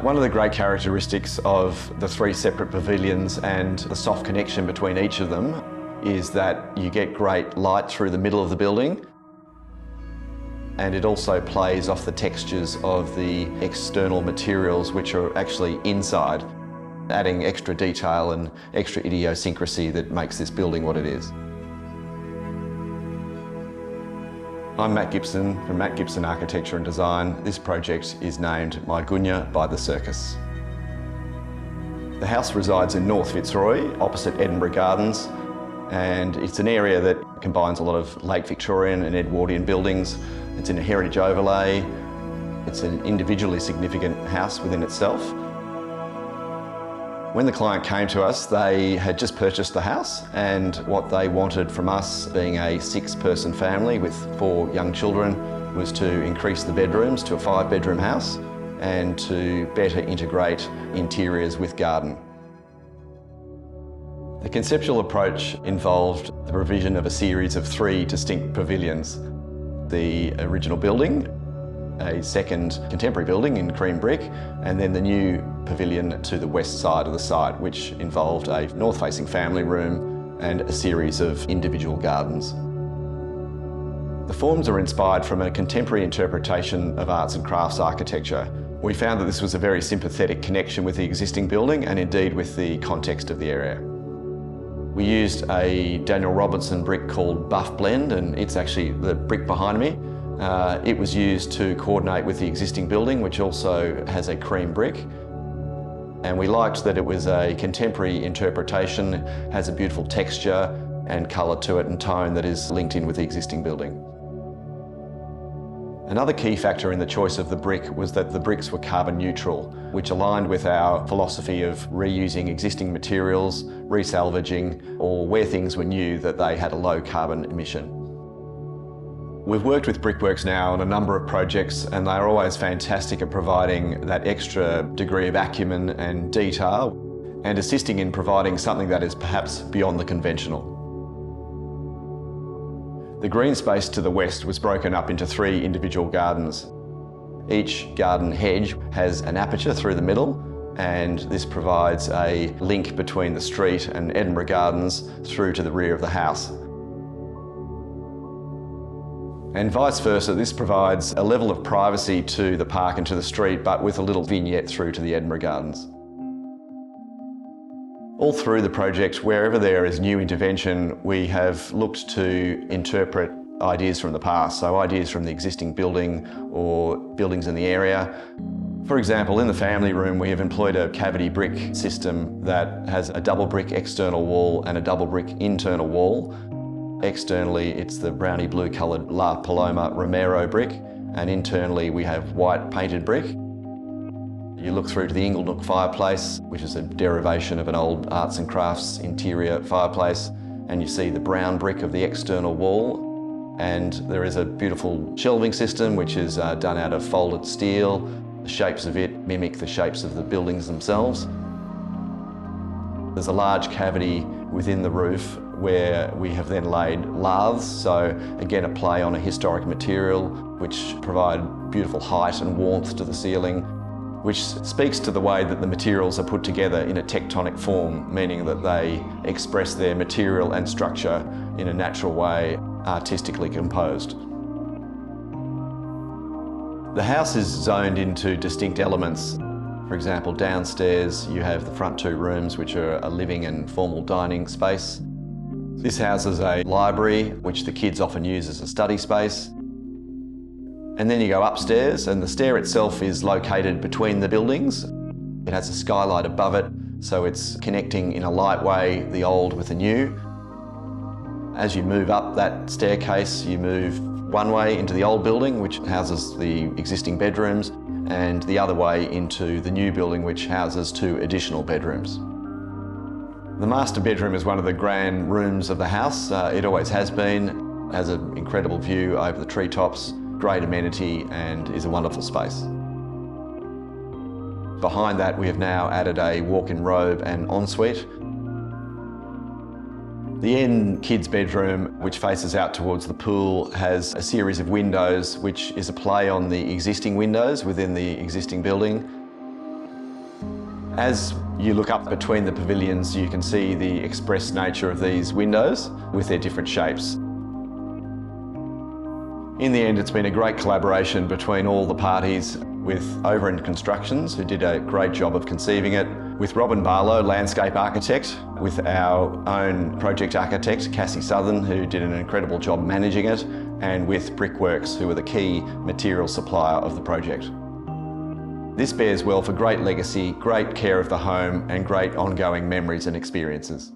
One of the great characteristics of the three separate pavilions and the soft connection between each of them is that you get great light through the middle of the building, and it also plays off the textures of the external materials which are actually inside, adding extra detail and extra idiosyncrasy that makes this building what it is. I'm Matt Gibson from Gibson Architecture and Design. This project is named Mygunyah by the Circus. The house resides in North Fitzroy, opposite Edinburgh Gardens, and it's an area that combines a lot of late Victorian and Edwardian buildings. It's in a heritage overlay. It's an individually significant house within itself. When the client came to us, they had just purchased the house, and what they wanted from us, being a 6-person family with 4 young children, was to increase the bedrooms to a 5-bedroom house and to better integrate interiors with garden. The conceptual approach involved the provision of a series of 3 distinct pavilions. The original building, a second contemporary building in cream brick, and then the new pavilion to the west side of the site, which involved a north-facing family room and a series of individual gardens. The forms are inspired from a contemporary interpretation of arts and crafts architecture. We found that this was a very sympathetic connection with the existing building and indeed with the context of the area. We used a Daniel Robertson brick called Buff Blend, and it's actually the brick behind me. It was used to coordinate with the existing building, which also has a cream brick. And we liked that it was a contemporary interpretation, has a beautiful texture and colour to it and tone that is linked in with the existing building. Another key factor in the choice of the brick was that the bricks were carbon neutral, which aligned with our philosophy of reusing existing materials, resalvaging, or where things were new, that they had a low carbon emission. We've worked with Brickworks now on a number of projects, and they're always fantastic at providing that extra degree of acumen and detail and assisting in providing something that is perhaps beyond the conventional. The green space to the west was broken up into 3 individual gardens. Each garden hedge has an aperture through the middle, and this provides a link between the street and Edinburgh Gardens through to the rear of the house. And vice versa, this provides a level of privacy to the park and to the street, but with a little vignette through to the Edinburgh Gardens. All through the project, wherever there is new intervention, we have looked to interpret ideas from the past, so ideas from the existing building or buildings in the area. For example, in the family room, we have employed a cavity brick system that has a double brick external wall and a double brick internal wall. Externally, it's the browny blue coloured Paloma Romero brick, and internally we have white painted brick. You look through to the Inglenook fireplace, which is a derivation of an old arts and crafts interior fireplace, and you see the brown brick of the external wall. And there is a beautiful shelving system which is done out of folded steel. The shapes of it mimic the shapes of the buildings themselves. There's a large cavity within the roof where we have then laid laths, so again a play on a historic material which provide beautiful height and warmth to the ceiling, which speaks to the way that the materials are put together in a tectonic form, meaning that they express their material and structure in a natural way, artistically composed. The house is zoned into distinct elements. For example, downstairs you have the front 2 rooms, which are a living and formal dining space. This houses a library, which the kids often use as a study space. And then you go upstairs, and the stair itself is located between the buildings. It has a skylight above it, so it's connecting in a light way the old with the new. As you move up that staircase, you move one way into the old building, which houses the existing bedrooms, and the other way into the new building, which houses 2 additional bedrooms. The master bedroom is one of the grand rooms of the house. It always has been. It has an incredible view over the treetops, great amenity, and is a wonderful space. Behind that, we have now added a walk-in robe and ensuite. The end kids' bedroom, which faces out towards the pool, has a series of windows, which is a play on the existing windows within the existing building. As you look up between the pavilions, you can see the express nature of these windows with their different shapes. In the end, it's been a great collaboration between all the parties, with Overend Constructions, who did a great job of conceiving it, with Robin Barlow, landscape architect, with our own project architect, Cassie Southern, who did an incredible job managing it, and with Brickworks, who were the key material supplier of the project. This bears well for great legacy, great care of the home, and great ongoing memories and experiences.